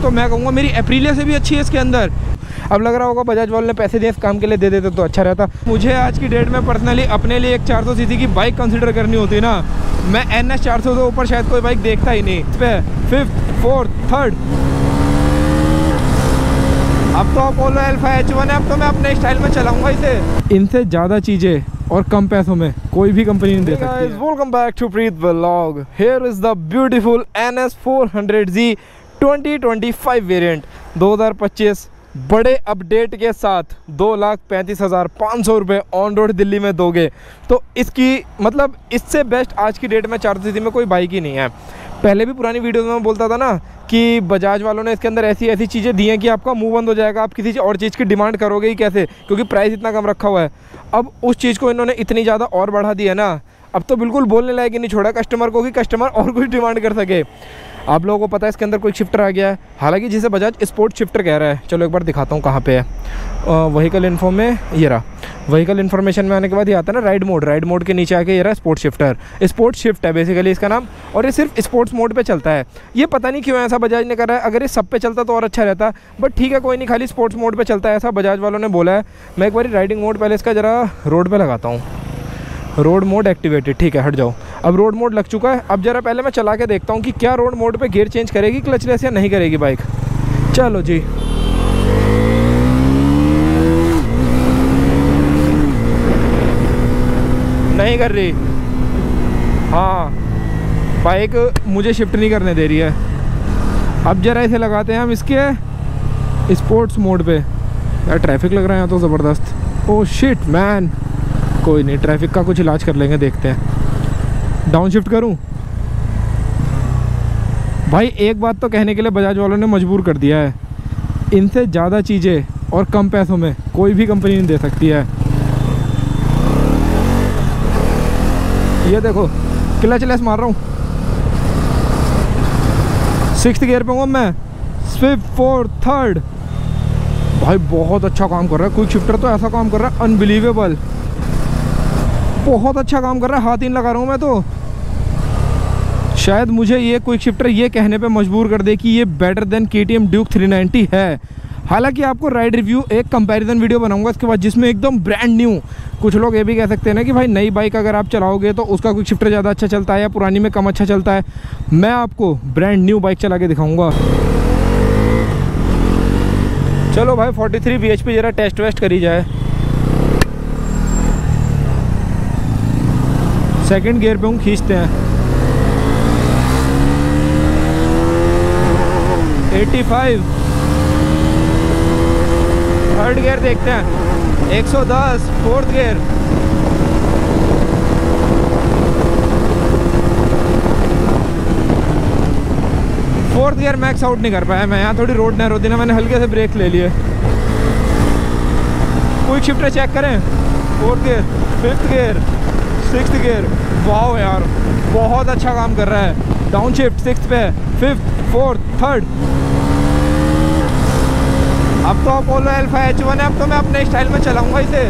तो मैं कहूँगा मेरी एप्रिलिया से भी अच्छी है इसके अंदर। अब लग रहा होगा बजाज वालों ने पैसे दिए इस काम के लिए, दे देते तो अच्छा रहता। मुझे आज की डेट में पर्सनली अपने लिए एक 400 सीसी की बाइक कंसिडर करनी होती ना, मैं NS 400 से ऊपर शायद कोई बाइक देखता ही नहीं। इस पे 5th 4th 3rd अब तो अपोलो अल्फा H1 है। अब तो मैं अपने स्टाइल में चलाऊंगा इसे। इनसे ज़्यादा चीज़ें और कम पैसों में कोई भी कंपनी नहीं दे सकती। Welcome back to Preet vlog. Here is the beautiful NS 400Z 2025 variant 2025 बड़े अपडेट के साथ 2,35,500 रुपये ऑन रोड दिल्ली में दोगे तो इसकी मतलब इससे बेस्ट आज की डेट में 400 सीसी में कोई बाइक ही नहीं है। पहले भी पुरानी वीडियो में मैं बोलता था ना कि बजाज वालों ने इसके अंदर ऐसी ऐसी चीज़ें दी हैं कि आपका मुंह बंद हो जाएगा, आप किसी और चीज़ की डिमांड करोगे ही कैसे, क्योंकि प्राइस इतना कम रखा हुआ है। अब उस चीज़ को इन्होंने इतनी ज़्यादा और बढ़ा दिया ना, अब तो बिल्कुल बोलने लायक ही नहीं छोड़ा कस्टमर को कि कस्टमर और कुछ डिमांड कर सके। आप लोगों को पता है इसके अंदर कोई शिफ्टर आ गया है, हालांकि जिसे बजाज स्पोर्ट शिफ्टर कह रहा है। चलो एक बार दिखाता हूँ कहाँ पे है। व्हीकल इन्फो में ये रहा, व्हीकल इन्फॉर्मेशन में आने के बाद ये आता है ना राइड मोड के नीचे आके ये रहा स्पोर्ट शिफ्टर। स्पोर्ट शिफ्ट है बेसिकली इसका नाम, और ये सिर्फ स्पोर्ट्स मोड पे चलता है। ये पता नहीं क्यों ऐसा बजाज ने करा है, अगर ये सब पे चलता तो और अच्छा रहता, बट ठीक है कोई नहीं, खाली स्पोर्ट्स मोड पे चलता है ऐसा बजाज वालों ने बोला है। मैं एक बार राइडिंग मोड पहले इसका ज़रा रोड पर लगाता हूँ। रोड मोड एक्टिवेटेड, ठीक है हट जाओ। अब रोड मोड लग चुका है। अब जरा पहले मैं चला के देखता हूँ कि क्या रोड मोड पे गियर चेंज करेगी क्लचलेस या नहीं करेगी बाइक। चलो जी, नहीं कर रही। हाँ बाइक मुझे शिफ्ट नहीं करने दे रही है। अब जरा इसे लगाते हैं हम इसके स्पोर्ट्स मोड पे। यार ट्रैफिक लग रहा है यहाँ तो ज़बरदस्त। ओह शिट मैन, कोई नहीं, ट्रैफिक का कुछ इलाज कर लेंगे, देखते हैं। डाउन शिफ्ट करूं? भाई एक बात तो कहने के लिए बजाज वालों ने मजबूर कर दिया है, इनसे ज़्यादा चीज़ें और कम पैसों में कोई भी कंपनी नहीं दे सकती है। ये देखो क्लचलेस मार रहा हूँ, 6th गियर पे हूँ मैं, 5th 4th 3rd। भाई बहुत अच्छा काम कर रहा है, क्विक शिफ्टर तो ऐसा काम कर रहा है अनबिलीवेबल, बहुत अच्छा काम कर रहा है। हाथ इन लगा रहा हूँ मैं तो। शायद मुझे ये क्विक शिफ्टर ये कहने पे मजबूर कर दे कि ये बेटर देन KTM ड्यूक 390 है। हालांकि आपको राइड रिव्यू एक कंपैरिजन वीडियो बनाऊंगा इसके बाद, जिसमें एकदम ब्रांड न्यू, कुछ लोग ये भी कह सकते हैं ना कि भाई नई बाइक अगर आप चलाओगे तो उसका क्विक शिफ्टर ज़्यादा अच्छा चलता है या पुरानी में कम अच्छा चलता है। मैं आपको ब्रांड न्यू बाइक चला के दिखाऊँगा। चलो भाई 43 bhp जरा टेस्ट वेस्ट करी जाए। सेकंड गियर पे हूँ, खींचते हैं। 85। थर्ड गियर देखते हैं, 110। Fourth gear, fourth gear max out नहीं कर पाया मैं, यहाँ थोड़ी रोड नहर होती ना, मैंने हल्के से ब्रेक ले लिए। क्विक शिफ्टर चेक करें, 4th gear, 5th gear, 6th gear. वाह यार बहुत अच्छा काम कर रहा है। डाउन शिफ्ट 6th पे, 5th 4th 3rd। अब तो अपोलो अल्फा H1 है। अब तो मैं अपने स्टाइल में चलाऊंगा इसे।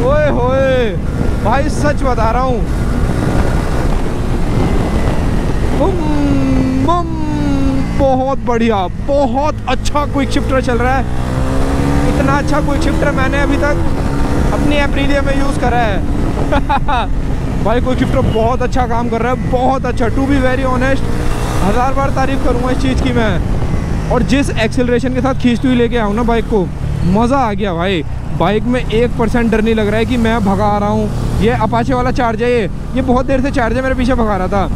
ओए होए भाई सच बता रहा हूँ, बहुत बढ़िया, बहुत अच्छा क्विक शिफ्टर चल रहा है। इतना अच्छा क्विक शिफ्टर मैंने अभी तक अपनी एप्रिलिया में यूज़ करा है। भाई क्विक शिफ्टर बहुत अच्छा काम कर रहा है, बहुत अच्छा। टू बी वेरी ऑनेस्ट 1000 बार तारीफ करूँगा इस चीज़ की मैं। और जिस एक्सेलरेशन के साथ खींचती हुई लेके आऊँ ना बाइक को, मज़ा आ गया भाई। बाइक में 1% डर नहीं लग रहा है कि मैं भगा आ रहा हूँ। ये अपाचे वाला चार्ज है, ये बहुत देर से चार्ज है, मेरे पीछे भगा रहा था।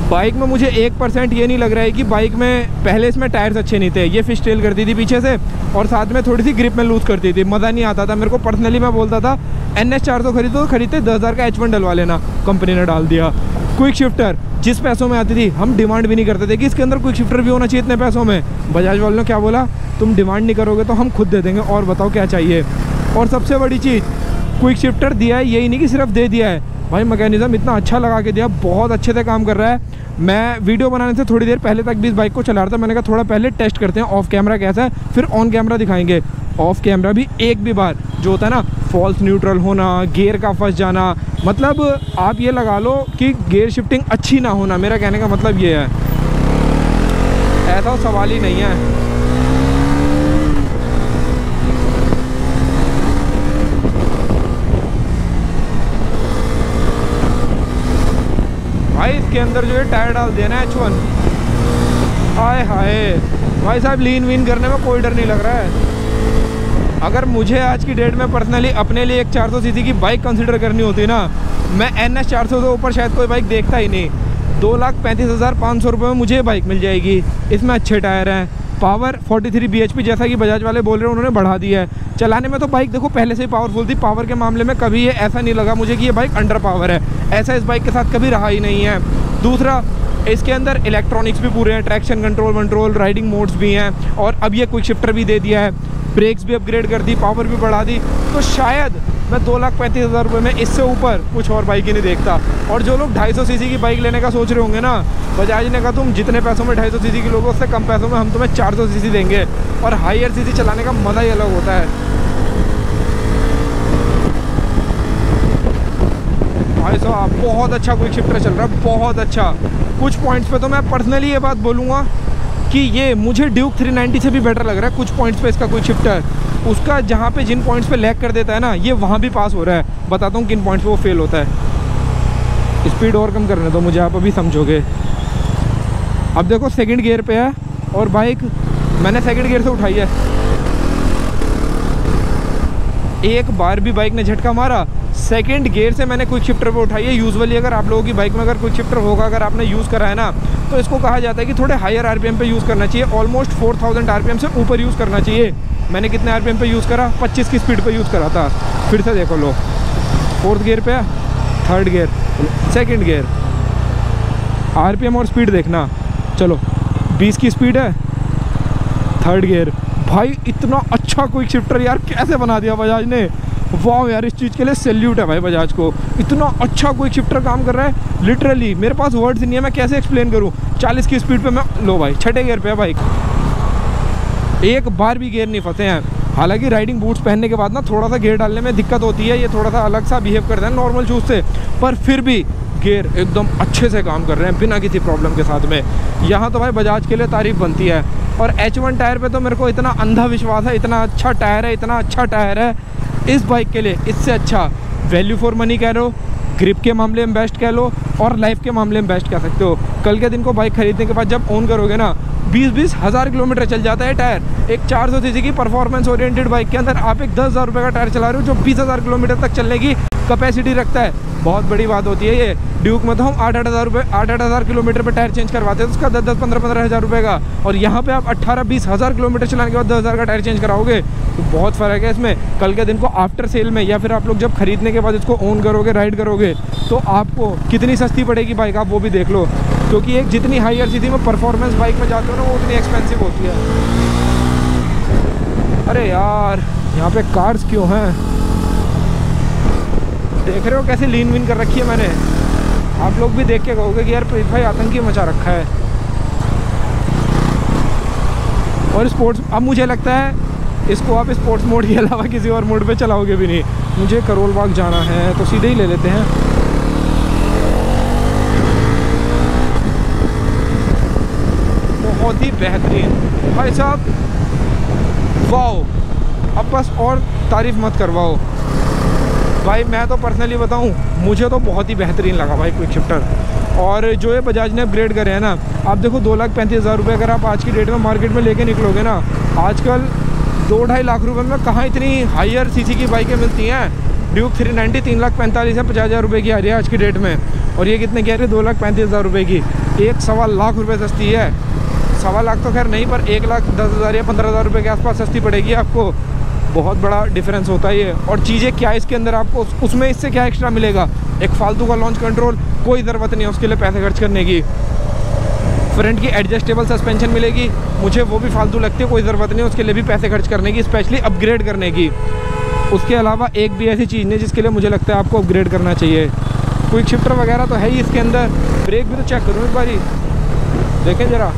बाइक में मुझे 1% ये नहीं लग रहा है कि बाइक में पहले इसमें टायर्स अच्छे नहीं थे, ये फिश टेल करती थी पीछे से, और साथ में थोड़ी सी ग्रिप में लूज़ करती थी, मज़ा नहीं आता था मेरे को। पर्सनली मैं बोलता था NS 400 खरीदते 10,000 का H1 डलवा लेना, कंपनी ने डाल दिया। क्विक शिफ्टर जिस पैसों में आती थी, हम डिमांड भी नहीं करते थे कि इसके अंदर क्विक शिफ्टर भी होना चाहिए इतने पैसों में। बजाज वालों ने क्या बोला, तुम डिमांड नहीं करोगे तो हम खुद दे देंगे, और बताओ क्या चाहिए। और सबसे बड़ी चीज़, क्विक शिफ्टर दिया है, यही नहीं कि सिर्फ दे दिया है भाई, मैकेनिज्म इतना अच्छा लगा के दिया, बहुत अच्छे से काम कर रहा है। मैं वीडियो बनाने से थोड़ी देर पहले तक भी इस बाइक को चला रहा था। मैंने कहा थोड़ा पहले टेस्ट करते हैं ऑफ कैमरा कैसा है, फिर ऑन कैमरा दिखाएंगे। ऑफ कैमरा भी एक भी बार जो होता है ना फॉल्स न्यूट्रल होना, गियर का फंस जाना, मतलब आप ये लगा लो कि गियर शिफ्टिंग अच्छी ना होना, मेरा कहने का मतलब ये है। ऐसा तो सवाल ही नहीं है। भाई इसके अंदर जो है टायर डाल दिया ना H1, हाय हाय भाई साहब, लीन वीन करने में कोई डर नहीं लग रहा है। अगर मुझे आज की डेट में पर्सनली अपने लिए एक 400 सीसी की बाइक कंसिडर करनी होती ना, मैं NS 400 से ऊपर शायद कोई बाइक देखता ही नहीं। 2,35,500 रुपये में मुझे बाइक मिल जाएगी। इसमें अच्छे टायर हैं, पावर 43 bhp जैसा कि बजाज वाले बोल रहे हैं, उन्होंने बढ़ा दिया है। चलाने में तो बाइक देखो पहले से ही पावरफुल थी, पावर के मामले में कभी ये ऐसा नहीं लगा मुझे कि ये बाइक अंडर पावर है, ऐसा इस बाइक के साथ कभी रहा ही नहीं है। दूसरा, इसके अंदर इलेक्ट्रॉनिक्स भी पूरे हैं, ट्रैक्शन कंट्रोल, राइडिंग मोड्स भी हैं, और अब ये क्विक शिफ्टर भी दे दिया है, ब्रेक्स भी अपग्रेड कर दी, पावर भी बढ़ा दी। तो शायद मैं 2,35,000 रुपये में इससे ऊपर कुछ और बाइक ही नहीं देखता। और जो लोग 250 सीसी की बाइक लेने का सोच रहे होंगे ना, बजाज ने कहा तुम जितने पैसों में 250 सीसी की लोगे उससे कम पैसों में हम तुम्हें 400 सीसी देंगे, और हायर सीसी चलाने का मज़ा ही अलग होता है। भाई साहब बहुत अच्छा क्विक शिफ्टर चल रहा है, बहुत अच्छा। कुछ पॉइंट्स पे तो मैं पर्सनली ये बात बोलूँगा कि ये मुझे ड्यूक 390 से भी बेटर लग रहा है। कुछ पॉइंट्स पे इसका क्विक शिफ्टर, उसका जहाँ पे जिन पॉइंट्स पे लैग कर देता है ना, ये वहाँ भी पास हो रहा है। बताता हूँ किन पॉइंट्स पे वो फेल होता है। स्पीड और कम करने दो मुझे, आप अभी समझोगे। अब देखो सेकंड गियर पे है और बाइक मैंने सेकंड गियर से उठाई है, एक बार भी बाइक ने झटका मारा। सेकंड गियर से मैंने क्विक शिफ्टर पे उठाई है। यूजुअली अगर आप लोगों की बाइक में अगर क्विक शिफ्टर होगा, अगर आपने यूज़ करा है ना, तो इसको कहा जाता है कि थोड़े हायर आरपीएम पे यूज़ करना चाहिए, ऑलमोस्ट 4000 आरपीएम से ऊपर यूज़ करना चाहिए। मैंने कितने आरपीएम पे यूज़ करा? 25 की स्पीड पे यूज़ करा था। फिर से देखो लो, फोर्थ गियर पे, third gear, second gear, RPM और स्पीड देखना। चलो 20 की स्पीड है, थर्ड गियर। भाई इतना अच्छा क्विक शिफ्टर यार कैसे बना दिया बजाज ने, वाह यार, इस चीज़ के लिए सैल्यूट है भाई बजाज को। इतना अच्छा क्विक शिफ्टर काम कर रहा है, लिटरली मेरे पास वर्ड्स नहीं है, मैं कैसे एक्सप्लेन करूँ। 40 की स्पीड पे मैं, लो भाई छठे गियर पे है बाइक, एक बार भी गियर नहीं फंसे हैं। हालांकि राइडिंग बूट्स पहनने के बाद ना थोड़ा सा गियर डालने में दिक्कत होती है, ये थोड़ा सा अलग सा बिहेव करते हैं नॉर्मल शूज़ से, पर फिर भी गियर एकदम अच्छे से काम कर रहे हैं बिना किसी प्रॉब्लम के साथ में। यहाँ तो भाई बजाज के लिए तारीफ़ बनती है। और H1 टायर पे तो मेरे को इतना अंधा विश्वास है, इतना अच्छा टायर है, इतना अच्छा टायर है इस बाइक के लिए। इससे अच्छा वैल्यू फॉर मनी कह लो, ग्रिप के मामले में बेस्ट कह लो, और लाइफ के मामले में बेस्ट कह सकते हो। कल के दिन को बाइक खरीदने के बाद जब ऑन करोगे ना, 20-20 हज़ार किलोमीटर चल जाता है टायर। एक 400 सीसी की परफॉर्मेंस ओरिएंटेड बाइक के अंदर आप एक 10,000 रुपये का टायर चला रहे हो जो 20,000 किलोमीटर तक चलने की कैपेसिटी रखता है। बहुत बड़ी बात होती है ये। ड्यूक में तो हम 8-8 किलोमीटर पे टायर चेंज करवाते हैं, तो उसका 10-10, 15-15 हज़ार रुपये का, और यहाँ पे आप 18-20 हज़ार किलोमीटर चलाने के बाद 10,000 का टायर चेंज कराओगे, तो बहुत फ़र्क है इसमें। कल के दिन को आफ्टर सेल में या फिर आप लोग जब खरीदने के बाद इसको ओन करोगे, राइड करोगे, तो आपको कितनी सस्ती पड़ेगी बाइक, आप वो भी देख लो। क्योंकि एक जितनी हायर सीसी में परफॉर्मेंस बाइक में जाते हो ना, वो उतनी एक्सपेंसिव होती है। अरे यार यहाँ पे कार्स क्यों हैं, देख रहे हो कैसे लीन वीन कर रखी है मैंने। आप लोग भी देख के कहोगे कि यार प्रीत भाई आतंकी मचा रखा है। और स्पोर्ट्स, अब मुझे लगता है इसको आप स्पोर्ट्स मोड के अलावा किसी और मोड पे चलाओगे भी नहीं। मुझे करोल बाग जाना है तो सीधे ही ले लेते हैं। बहुत ही बेहतरीन भाई साहब, वाह। अब बस और तारीफ़ मत करवाओ भाई, मैं तो पर्सनली बताऊं, मुझे तो बहुत ही बेहतरीन लगा भाई क्विक शिफ्टर। और जो ये बजाज ने अपग्रेड करे हैं ना, आप देखो 2,35,000 रुपये अगर आप आज की डेट में मार्केट में लेके निकलोगे ना, आजकल 2-2.5 लाख रुपए में कहाँ इतनी हायर सीसी की बाइकें मिलती हैं। ड्यूक 390 3,45,000 या 50,000 रुपये की आ रही है आज की डेट में, और ये कितने की आ रही है? 2,35,000 रुपये की। 1-1.25 लाख रुपये सस्ती है। 1.25 लाख तो खैर नहीं, पर 1,10,000 या 15,000 रुपये के आसपास सस्ती पड़ेगी आपको। बहुत बड़ा डिफरेंस होता है ये। और चीज़ें क्या इसके अंदर आपको, उसमें इससे क्या एक्स्ट्रा मिलेगा? एक फालतू का लॉन्च कंट्रोल, कोई ज़रूरत नहीं है उसके लिए पैसे खर्च करने की। फ्रंट की एडजस्टेबल सस्पेंशन मिलेगी, मुझे वो भी फालतू लगती है, कोई ज़रूरत नहीं है उसके लिए भी पैसे खर्च करने की, स्पेशली अपग्रेड करने की। उसके अलावा एक भी ऐसी चीज़ नहीं जिसके लिए मुझे लगता है आपको अपग्रेड करना चाहिए। क्विक शिफ्टर वगैरह तो है ही इसके अंदर। ब्रेक भी तो चेक करूँ एक बारी, देखें ज़रा।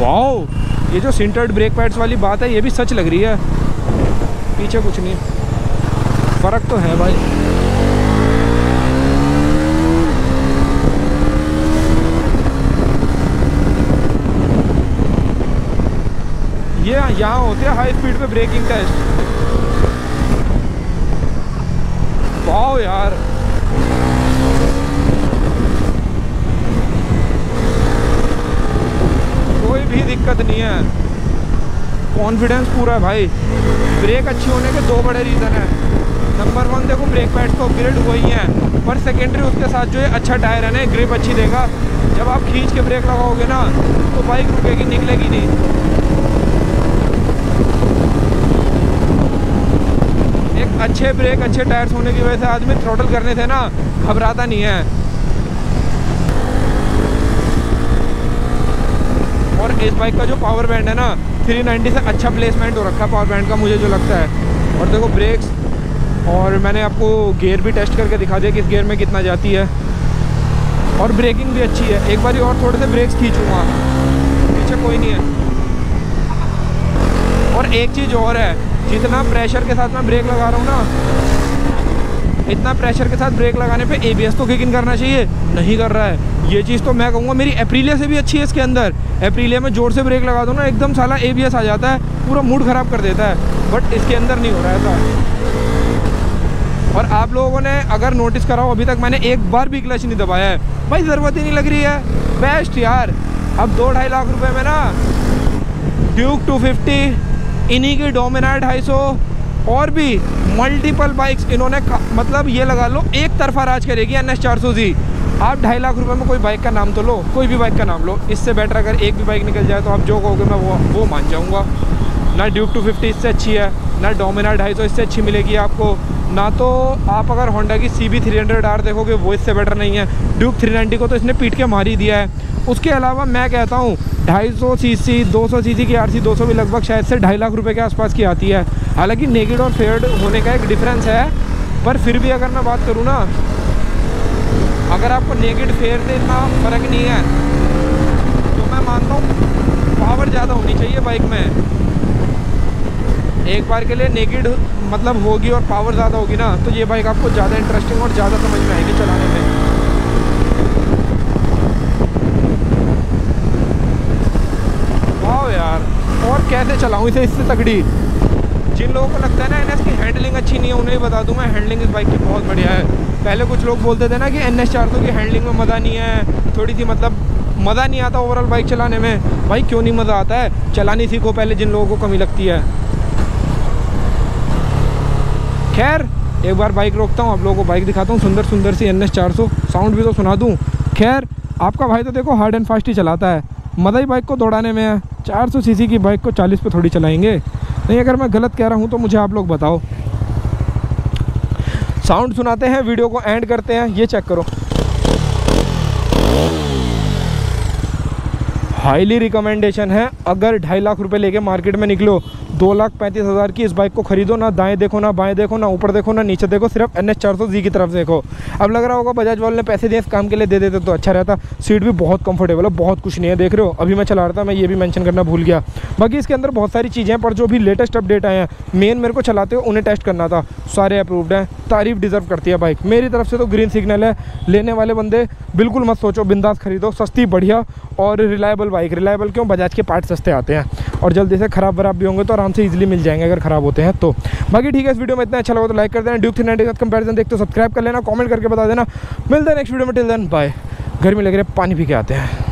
वाओ, ये जो सिंटर्ड ब्रेक पैड्स वाली बात है ये भी सच लग रही है। पीछे कुछ नहीं, फ़र्क तो है भाई। ये यहाँ होते हैं हाई स्पीड पे ब्रेकिंग टेस्ट। वाओ यार, कोई भी दिक्कत नहीं है, कॉन्फिडेंस पूरा है भाई। ब्रेक अच्छी होने के दो बड़े रीज़न हैं। नंबर 1 देखो, ब्रेक पैड तो अपग्रेड हुई हैं, पर सेकेंडरी उसके साथ जो है अच्छा टायर है ना, ग्रिप अच्छी देगा। जब आप खींच के ब्रेक लगाओगे ना तो बाइक रुकेगी, निकलेगी नहीं। एक अच्छे ब्रेक अच्छे टायर्स होने की वजह से आदमी थ्रोटल करने से ना घबराता नहीं है। और इस बाइक का जो पावर बैंड है ना 390 से अच्छा प्लेसमेंट हो रखा है पावर बैंड का, मुझे जो लगता है। और देखो ब्रेक्स, और मैंने आपको गियर भी टेस्ट करके दिखा दिया कि इस गियर में कितना जाती है। और ब्रेकिंग भी अच्छी है। एक बार और थोड़े से ब्रेक्स खींचूँगा, पीछे कोई नहीं है। और एक चीज़ और है, जितना प्रेशर के साथ मैं ब्रेक लगा रहा हूँ ना, इतना प्रेशर के साथ ब्रेक लगाने पे ABS तो किक इन करना चाहिए, नहीं कर रहा है। ये चीज़ तो मैं कहूँगा मेरी एप्रिलिया से भी अच्छी है इसके अंदर। एप्रिलिया में जोर से ब्रेक लगा दो ना, एकदम साला ABS आ जाता है, पूरा मूड ख़राब कर देता है। बट इसके अंदर नहीं हो रहा है ऐसा। और आप लोगों ने अगर नोटिस करा हो, अभी तक मैंने एक बार भी क्लच नहीं दबाया है भाई, ज़रूरत ही नहीं लग रही है। बेस्ट यार। अब 2-2.5 लाख रुपए में ना ड्यूक 250, इन्हीं की डोमिनार 250 और भी मल्टीपल बाइक्स इन्होंने मतलब ये लगा लो एक तरफा राज करेगी NS 400Z। आप 2.5 लाख रुपए में कोई बाइक का नाम तो लो, कोई भी बाइक का नाम लो। इससे बेटर अगर एक भी बाइक निकल जाए तो आप जो कहोगे मैं वो मान जाऊँगा। ना ड्यूक 250 इससे अच्छी है, ना डोमिनार 250 इससे अच्छी मिलेगी आपको, ना तो आप अगर होंडा की CB 300R देखोगे वो इससे बेटर नहीं है। ड्यूक 390 को तो इसने पीट के मार ही दिया है। उसके अलावा मैं कहता हूँ 250 cc 200 cc की RC 200 भी लगभग शायद से 2.5 लाख रुपए के आसपास की आती है। हालांकि नेकेड और फेयर्ड होने का एक डिफरेंस है, पर फिर भी अगर मैं बात करूँ ना, अगर आपको नेकेड फेयर से इतना फ़र्क नहीं है तो मैं मानता हूँ पावर ज़्यादा होनी चाहिए बाइक में। एक बार के लिए नेकेड मतलब होगी और पावर ज़्यादा होगी ना, तो ये बाइक आपको ज़्यादा इंटरेस्टिंग और ज़्यादा समझ में आएगी चलाने में। वाह यार, और कैसे चलाऊँ इसे इससे तगड़ी। जिन लोगों को लगता है ना NS की हैंडलिंग अच्छी नहीं है, उन्हें बता दूं मैं, हैंडलिंग इस बाइक की बहुत बढ़िया है। पहले कुछ लोग बोलते थे ना कि NS 400 की हैंडलिंग में मज़ा नहीं है, थोड़ी सी मतलब मज़ा नहीं आता ओवरऑल बाइक चलाने में। भाई क्यों नहीं मज़ा आता है, चलानी सीखो पहले जिन लोगों को कमी लगती है। खैर एक बार बाइक रोकता हूँ, आप लोगों को बाइक दिखाता हूँ, सुंदर सुंदर सी NS 400, साउंड भी तो सुना दूँ। खैर आपका भाई तो देखो हार्ड एंड फास्ट ही चलाता है, मज़ा ही बाइक को दौड़ाने में है। 400 cc की बाइक को 40 पे थोड़ी चलाएंगे। नहीं, अगर मैं गलत कह रहा हूँ तो मुझे आप लोग बताओ। साउंड सुनाते हैं, वीडियो को एंड करते हैं। ये चेक करो, हाईली रिकमेंडेशन है। अगर 2.5 लाख रुपए लेके मार्केट में निकलो, 2,35,000 की इस बाइक को खरीदो। ना दाएं देखो, ना बाएं देखो, ना ऊपर देखो, ना नीचे देखो, सिर्फ NS 400Z की तरफ देखो। अब लग रहा होगा बजाज वाले ने पैसे दिए इस काम के लिए, दे देते तो अच्छा रहता। सीट भी बहुत कंफर्टेबल है, बहुत कुछ नहीं है, देख रहे हो। अभी मैं चला रहा था, मैं ये भी मेंशन करना भूल गया। बाकी इसके अंदर बहुत सारी चीज़ें हैं, पर जो भी लेटेस्ट अपडेट आए हैं, मेन मेरे को चलाते हुए उन्हें टेस्ट करना था, सारे अप्रूव्ड हैं। तारीफ डिजर्व करती है बाइक। मेरी तरफ से तो ग्रीन सिग्नल है। लेने वाले बंदे बिल्कुल मत सोचो, बिंदास खरीदो, सस्ती बढ़िया और रिलायबल बाइक। रिलायबल क्यों, बजाज के पार्ट सस्ते आते हैं और जल्दी से ख़राब वराब भी होंगे तो आराम से इजीली मिल जाएंगे अगर ख़राब होते हैं तो। बाकी ठीक है, इस वीडियो में इतना अच्छा लगा तो लाइक कर देना। ड्यूक 390 के साथ कंपैरिजन देखते हो सब्सक्राइब कर लेना, कमेंट करके बता देना। मिलते हैं नेक्स्ट वीडियो में, टिल देन बाय। गर्मी लग रही है, पानी पी के आते हैं।